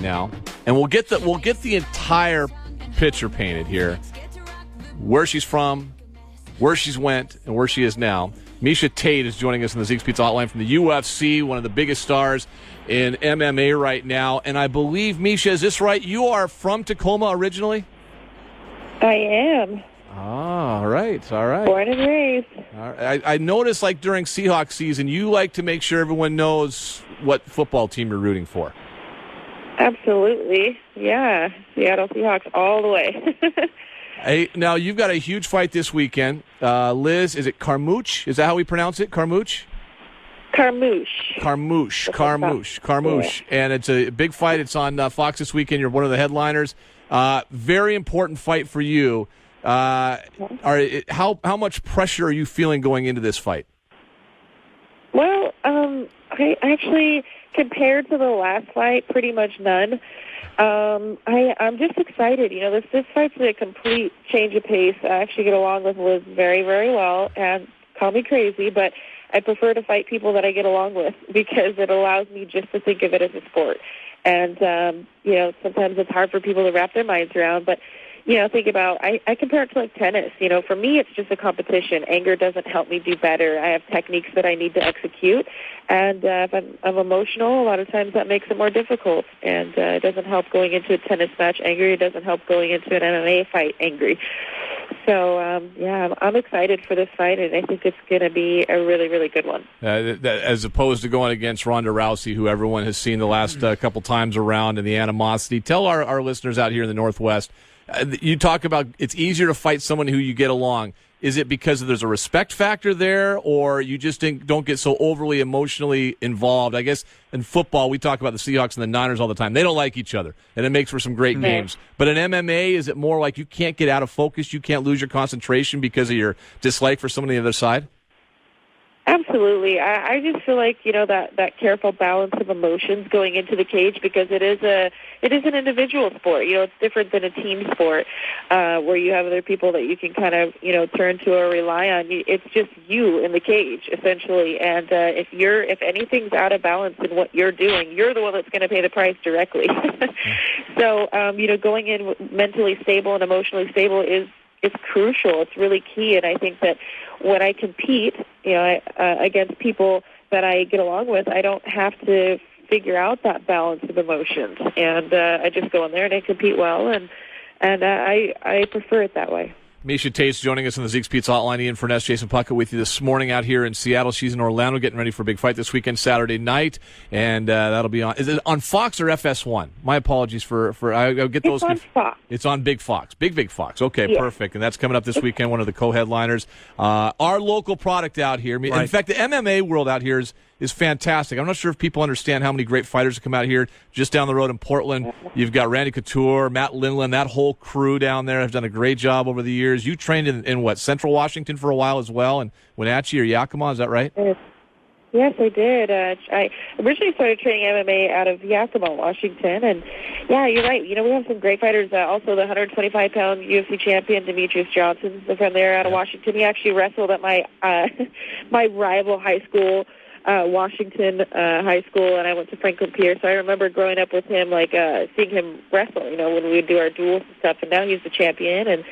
now, and we'll get the entire picture painted here. Where she's from, where she's went, and where she is now. Miesha Tate is joining us in the Zeke's Pizza Hotline from the UFC, one of the biggest stars in MMA right now. And I believe, Miesha, is this right? You are from Tacoma originally? I am. All right. Born and raised. All right. I noticed, like, during Seahawks season, you like to make sure everyone knows what football team you're rooting for. Absolutely. Yeah. Seattle Seahawks all the way. Hey, now, you've got a huge fight this weekend. Liz, is it Carmouche? Is that how we pronounce it? Carmouche? Carmouche. Yeah. And it's a big fight. It's on Fox this weekend. You're one of the headliners. Very important fight for you. How much pressure are you feeling going into this fight? Well, I actually, compared to the last fight, pretty much none. I'm just excited. You know, this fight's a complete change of pace. I actually get along with Liz very, very well, and call me crazy, but I prefer to fight people that I get along with because it allows me just to think of it as a sport. And, you know, sometimes it's hard for people to wrap their minds around, but, you know, think about, I compare it to like tennis. You know, for me, it's just a competition. Anger doesn't help me do better. I have techniques that I need to execute. And if I'm emotional, a lot of times that makes it more difficult. And it doesn't help going into a tennis match angry. It doesn't help going into an MMA fight angry. So, I'm excited for this fight, and I think it's going to be a really, really good one. As opposed to going against Ronda Rousey, who everyone has seen the last couple times around, and the animosity. Tell our listeners out here in the Northwest, you talk about it's easier to fight someone who you get along. Is it because there's a respect factor there, or you just don't get so overly emotionally involved? I guess in football, we talk about the Seahawks and the Niners all the time. They don't like each other, and it makes for some great games. But in MMA, is it more like you can't get out of focus, you can't lose your concentration because of your dislike for someone on the other side? Absolutely. I just feel like, you know, that careful balance of emotions going into the cage, because it is an individual sport. You know, it's different than a team sport where you have other people that you can kind of, you know, turn to or rely on. It's just you in the cage, essentially. And if anything's out of balance in what you're doing, you're the one that's going to pay the price directly. So, you know, going in mentally stable and emotionally stable is crucial. It's really key, and I think that when I compete, you know, against people that I get along with, I don't have to figure out that balance of emotions, and I just go in there and I compete well, and I prefer it that way. Miesha Tate's joining us on the Zeke's Pizza Hotline. Ian Furness, Jason Puckett with you this morning out here in Seattle. She's in Orlando getting ready for a big fight this weekend, Saturday night, and that'll be on. Is it on Fox or FS1? My apologies for I'll get those. It's on Fox. It's on Big Fox. Big Fox. Okay, yeah. Perfect. And that's coming up this weekend, one of the co-headliners. Our local product out here. Right. In fact, the MMA world out here is fantastic. I'm not sure if people understand how many great fighters have come out here. Just down the road in Portland, you've got Randy Couture, Matt Lindland, that whole crew down there have done a great job over the years. You trained in what, Central Washington for a while as well, and Wenatchee or Yakima, is that right? Yes, I did. I originally started training MMA out of Yakima, Washington, and yeah, you're right. You know, we have some great fighters. Also, the 125-pound UFC champion, Demetrius Johnson, from there out of Washington. He actually wrestled at my my rival high school, Washington High School, and I went to Franklin Pierce. So I remember growing up with him, like seeing him wrestle, you know, when we would do our duels and stuff, and now he's the champion. And,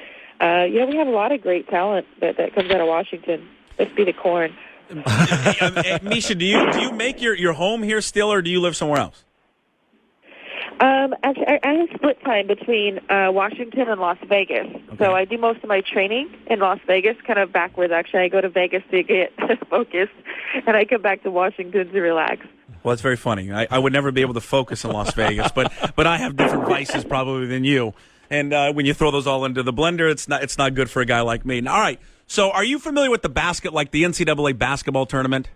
you know, we have a lot of great talent that comes out of Washington. Let's be the corn. Miesha, do you make your home here still, or do you live somewhere else? Actually, I have split time between Washington and Las Vegas. Okay. So I do most of my training in Las Vegas, kind of backwards, actually. I go to Vegas to get focused, and I come back to Washington to relax. Well, it's very funny. I would never be able to focus in Las Vegas, but I have different vices probably than you. And when you throw those all into the blender, it's not good for a guy like me. All right. So are you familiar with the NCAA basketball tournament?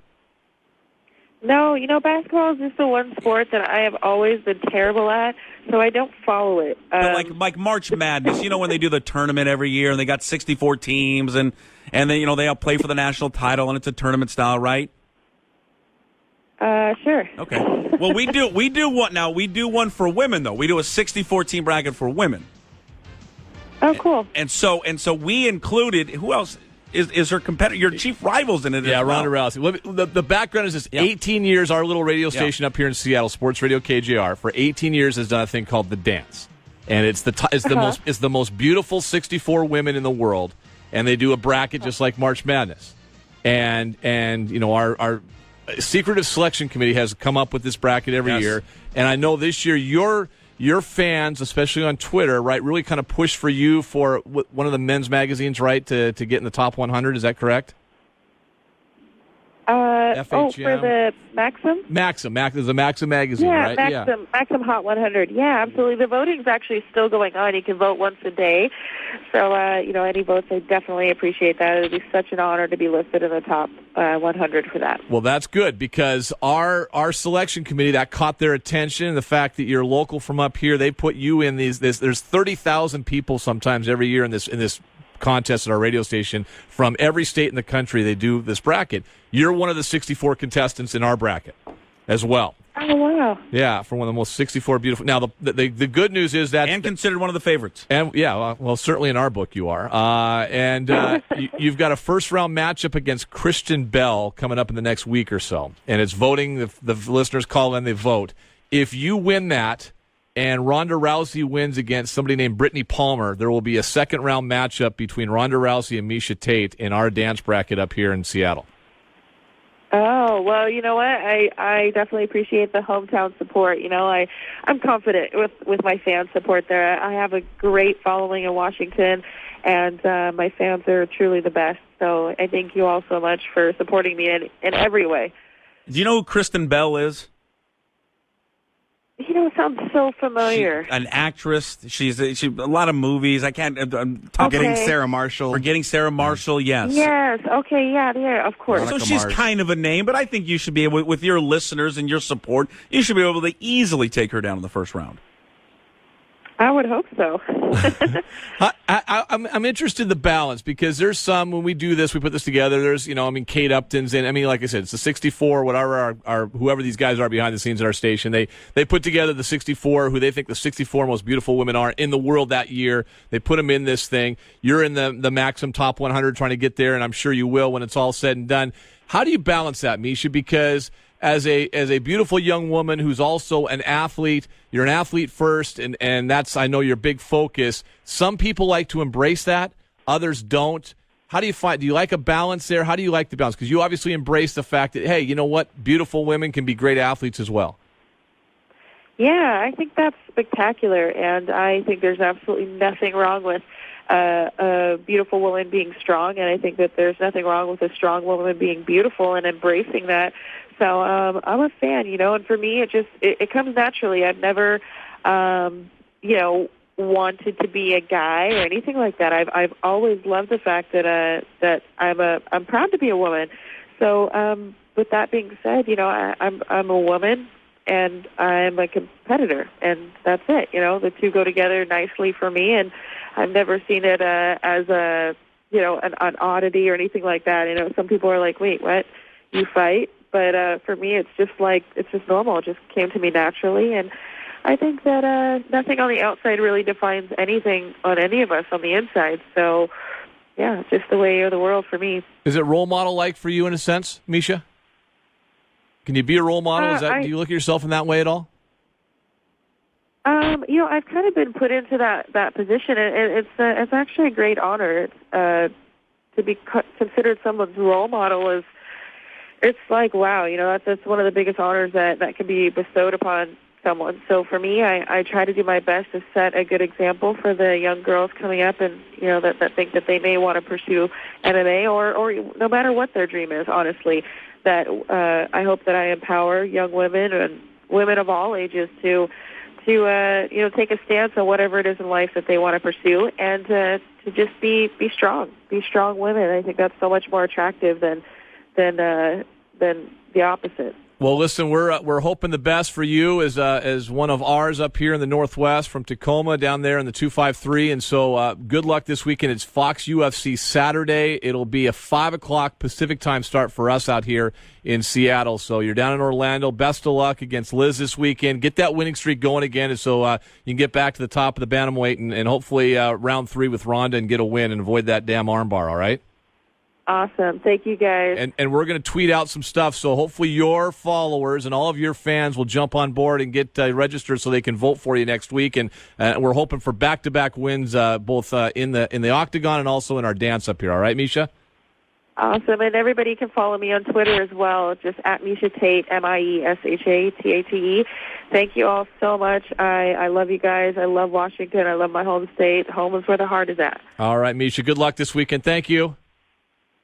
No, you know, basketball is just the one sport that I have always been terrible at, so I don't follow it. But like March Madness, you know, when they do the tournament every year and they got 64 teams and then, you know, they all play for the national title and it's a tournament style, right? Sure. Okay. Well, we do one for women though. We do a 64 team bracket for women. Oh, cool. And so we included, who else? is her competitor. Your chief rivals in it. Yeah, as well. Ronda Rousey. The background is this: 18 years. Our little radio station up here in Seattle, Sports Radio KJR, for 18 years has done a thing called the dance, and it's the most beautiful 64 women in the world, and they do a bracket just like March Madness, and our secretive selection committee has come up with this bracket every year, and I know this year your fans, especially on Twitter, right, really kind of push for you for one of the men's magazines, right, to get in the top 100. Is that correct? For the Maxim? Maxim is the Maxim magazine, right? Maxim Hot 100. Yeah, absolutely. The voting's actually still going on. You can vote once a day. So, any votes, I definitely appreciate that. It would be such an honor to be listed in the top 100 for that. Well, that's good because our selection committee, that caught their attention. The fact that you're local from up here, they put you in there's 30,000 people sometimes every year in this contest at our radio station from every state in the country. They do this bracket. You're one of the 64 contestants in our bracket as well. Oh, wow. Yeah, for one of the most 64 beautiful. Now, the good news is that... And considered one of the favorites. And yeah, well, certainly in our book you are. You've got a first-round matchup against Kristen Bell coming up in the next week or so. And it's voting. The listeners call in, they vote. If you win that and Ronda Rousey wins against somebody named Brittany Palmer, there will be a second-round matchup between Ronda Rousey and Miesha Tate in our dance bracket up here in Seattle. Oh, well, you know what? I definitely appreciate the hometown support. I'm confident with my fan support there. I have a great following in Washington, and my fans are truly the best. So I thank you all so much for supporting me in every way. Do you know who Kristen Bell is? It sounds so familiar. She's an actress. She's a lot of movies. Getting Sarah Marshall. Forgetting Sarah Marshall, yes. Yes, okay, yeah, of course. So she's kind of a name, but I think you should be able, with your listeners and your support, you should be able to easily take her down in the first round. I would hope so. I'm interested in the balance because there's some, when we do this, we put this together, there's, Kate Upton's in. Like I said, it's the 64, whatever our whoever these guys are behind the scenes at our station. They put together the 64, who they think the 64 most beautiful women are in the world that year. They put them in this thing. You're in the Maxim Top 100 trying to get there, and I'm sure you will when it's all said and done. How do you balance that, Miesha? Because as a beautiful young woman who's also an athlete, you're an athlete first, and that's, I know, your big focus. Some people like to embrace that, others don't. How do you find? Do you like a balance there? How do you like the balance? Because you obviously embrace the fact that, hey, you know what? Beautiful women can be great athletes as well. Yeah, I think that's spectacular, and I think there's absolutely nothing wrong with a beautiful woman being strong, and I think that there's nothing wrong with a strong woman being beautiful and embracing that. So I'm a fan, and for me, it comes naturally. I've never, wanted to be a guy or anything like that. I've always loved the fact that I'm proud to be a woman. So with that being said, I'm a woman and I'm a competitor, and that's it. The two go together nicely for me, and I've never seen it as an oddity or anything like that. Some people are like, wait, what? You fight? But for me, it's just normal. It just came to me naturally, and I think that nothing on the outside really defines anything on any of us on the inside. So, yeah, it's just the way of the world for me. Is it role model-like for you in a sense, Miesha? Can you be a role model? Do you look at yourself in that way at all? I've kind of been put into that position, and it's actually a great honor. To be considered someone's role model it's like, wow, that's one of the biggest honors that can be bestowed upon someone. So for me, I try to do my best to set a good example for the young girls coming up and, that think that they may want to pursue MMA or no matter what their dream is, honestly, that I hope that I empower young women and women of all ages to take a stance on whatever it is in life that they want to pursue and to just be strong women. I think that's so much more attractive than the opposite. Well, listen, we're hoping the best for you as one of ours up here in the Northwest from Tacoma down there in the 253. And so good luck this weekend. It's Fox UFC Saturday. It'll be a 5 o'clock Pacific time start for us out here in Seattle. So you're down in Orlando. Best of luck against Liz this weekend. Get that winning streak going again, and so you can get back to the top of the bantamweight and hopefully round 3 with Ronda and get a win and avoid that damn armbar, all right? Awesome. Thank you, guys. And we're going to tweet out some stuff, so hopefully your followers and all of your fans will jump on board and get registered so they can vote for you next week. And we're hoping for back-to-back wins, both in the octagon and also in our dance up here. All right, Miesha? Awesome. And everybody can follow me on Twitter as well, just at Miesha Tate, MIESHATATE. Thank you all so much. I love you guys. I love Washington. I love my home state. Home is where the heart is at. All right, Miesha, good luck this weekend. Thank you.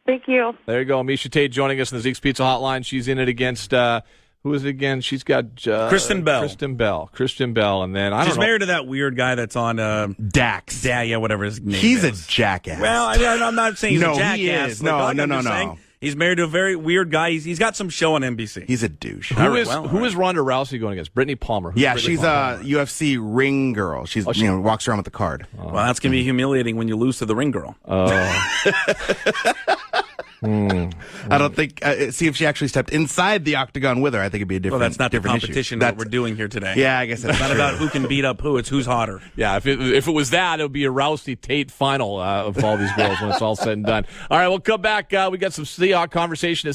Thank you. There you go. Miesha Tate joining us in the Zeke's Pizza Hotline. She's in it against, who is it again? She's got Kristen Bell. Kristen Bell. And then, She's married to that weird guy that's on Dax. Yeah, whatever his name He's is. a jackass. Well, I'm not saying he's No, a jackass. he is. Like, No, I'm no. just saying he's married to a very weird guy. He's got some show on NBC. He's a douche. Who is Ronda Rousey going against? Brittany Palmer. Who's Yeah, Brittany she's Palmer? a UFC ring girl. She's walks around with the card. Well, that's going to be humiliating when you lose to the ring girl. I don't think. See if she actually stepped inside the octagon with her. I think it'd be a different. Well, that's not the different competition issue. that we're doing here today. Yeah, I guess that's It's not true. about who can beat up who. It's who's hotter. Yeah, if it was that, it would be a Rousey-Tate final of all these girls when it's all said and done. All right, we'll come back. We got some Seahawks conversation.